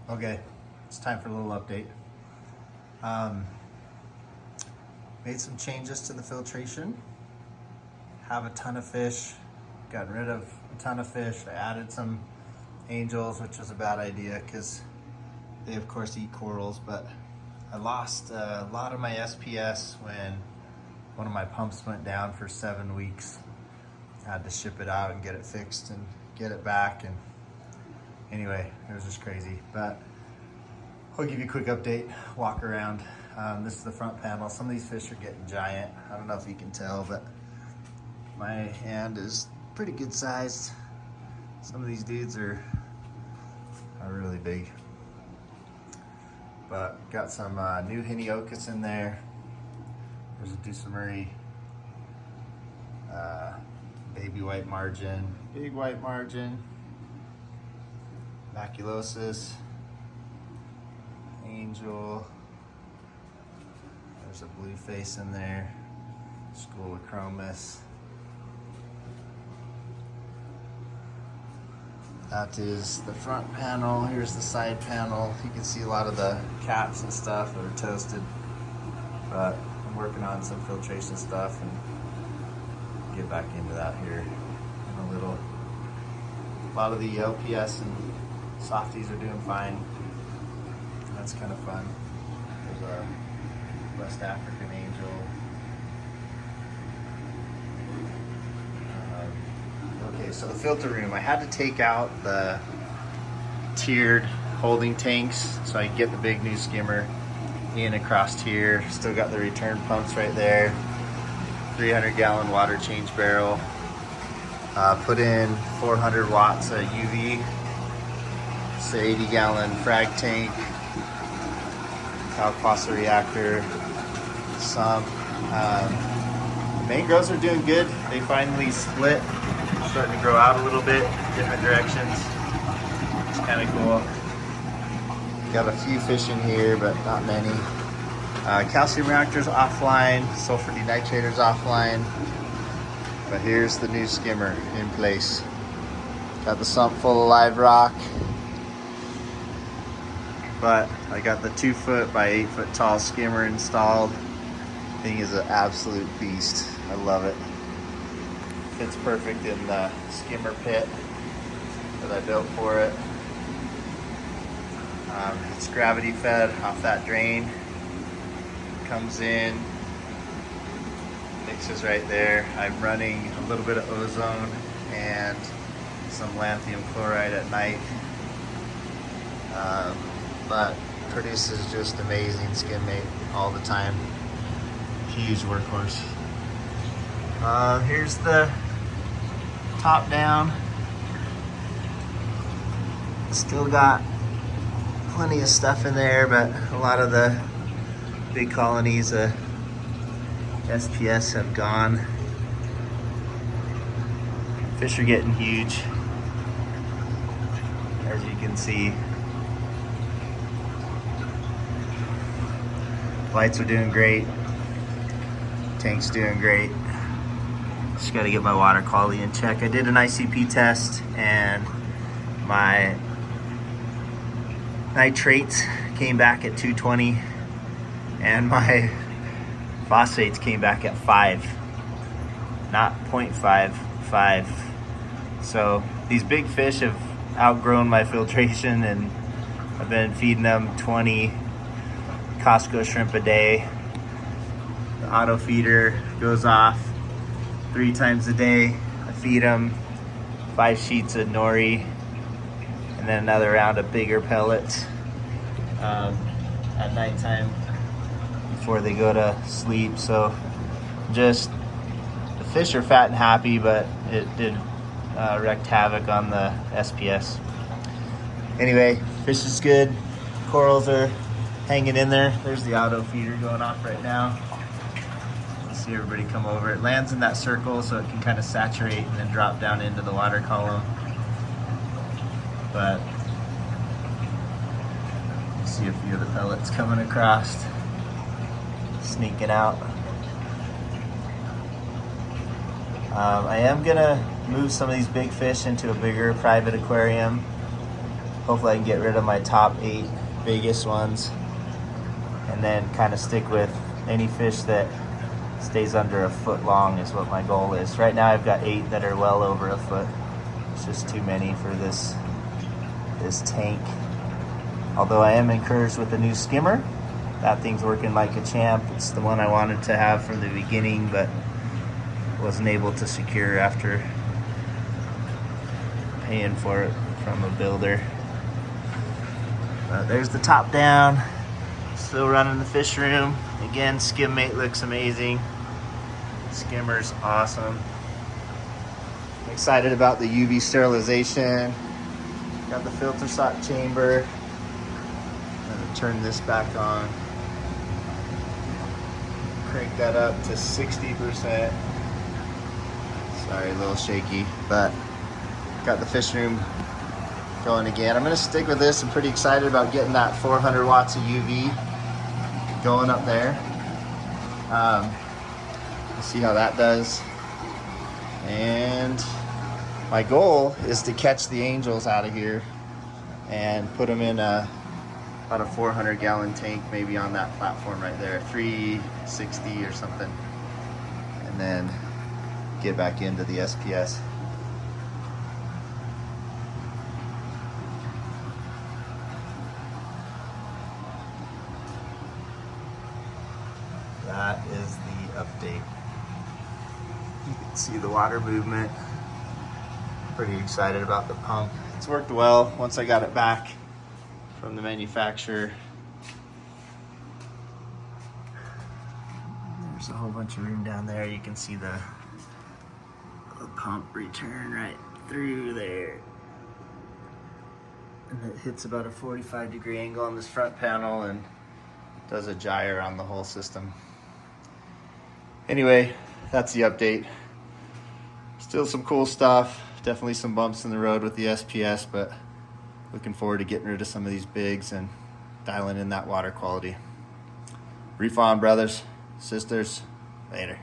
Okay, it's time for a little update. Made some changes to the filtration. Have a ton of fish. Got rid of a ton of fish. I added some angels, which was a bad idea because they of course eat corals, but I lost a lot of my SPS when one of my pumps went down for 7 weeks. I had to ship it out and get it fixed and get it back, and anyway, it was just crazy. But I'll give you a quick update, walk around. This is the front panel. Some of these fish are getting giant. I don't know if you can tell, but my hand is pretty good sized. Some of these dudes are really big. But got some new Heniochus in there. There's a Dulcimuri, baby white margin, big white margin, maculosus, angel. There's a blue face in there, school of chromis. That is the front panel. Here's the side panel. You can see a lot of the caps and stuff that are toasted, but I'm working on some filtration stuff and get back into that here in a little. A lot of the LPS and softies are doing fine. That's kind of fun. There's a West African angel. Okay, so the filter room, I had to take out the tiered holding tanks so I can get the big new skimmer in across here. Still got the return pumps right there. 300-gallon water change barrel. Put in 400 watts of UV. It's an 80-gallon frag tank. Alpha reactor. Some mangroves are doing good. They finally split, starting to grow out a little bit, different directions. It's kind of cool. Got a few fish in here, but not many. Calcium reactors offline, sulfur denitrator's offline. But here's the new skimmer in place. Got the sump full of live rock. But I got the 2-foot by 8-foot tall skimmer installed. Thing is an absolute beast. I love it. Fits perfect in the skimmer pit that I built for it. It's gravity fed off that drain. Comes in, mixes right there. I'm running a little bit of ozone and some lanthanum chloride at night. But produces just amazing skim mate all the time. Huge workhorse. Here's the top down. Still got plenty of stuff in there, but a lot of the big colonies of SPS have gone. Fish are getting huge, as you can see. Lights are doing great. Tank's doing great. Just gotta get my water quality in check. I did an ICP test and my nitrates came back at 220 and my phosphates came back at 5, not 0.5, 5. So these big fish have outgrown my filtration, and I've been feeding them 20 Costco shrimp a day. The auto feeder goes off 3 times a day. I feed them 5 sheets of nori and then another round of bigger pellets at nighttime before they go to sleep. So just the fish are fat and happy, but it did wreaked havoc on the SPS. Anyway, fish is good. Corals are hanging in there. There's the auto feeder going off right now. See everybody come over. It lands in that circle so it can kind of saturate and then drop down into the water column. But you see a few of the pellets coming across, sneaking out. I am gonna move some of these big fish into a bigger private aquarium Hopefully I can get rid of my top 8 biggest ones and then kind of stick with any fish that stays under a foot long is what my goal is. Right now I've got 8 that are well over a foot. It's just too many for this tank. Although I am encouraged with the new skimmer. That thing's working like a champ. It's the one I wanted to have from the beginning, but wasn't able to secure after paying for it from a builder. There's the top down. Still running the fish room. Again, skim mate looks amazing. Skimmer's awesome. I'm excited about the UV sterilization. Got the filter sock chamber. I'm gonna turn this back on. Crank that up to 60%. Sorry, a little shaky, but got the fish room going again. I'm gonna stick with this. I'm pretty excited about getting that 400 watts of UV going up there. We'll see how that does. And my goal is to catch the angels out of here and put them in about a 400 gallon tank, maybe on that platform right there, 360 or something, and then get back into the SPS. That is the update. You can see the water movement. Pretty excited about the pump. It's worked well once I got it back from the manufacturer. There's a whole bunch of room down there. You can see the pump return right through there. And it hits about a 45-degree angle on this front panel and does a gyre on the whole system. Anyway, that's the update. Still some cool stuff. Definitely some bumps in the road with the SPS, but looking forward to getting rid of some of these bigs and dialing in that water quality. Reef on, brothers, sisters. Later.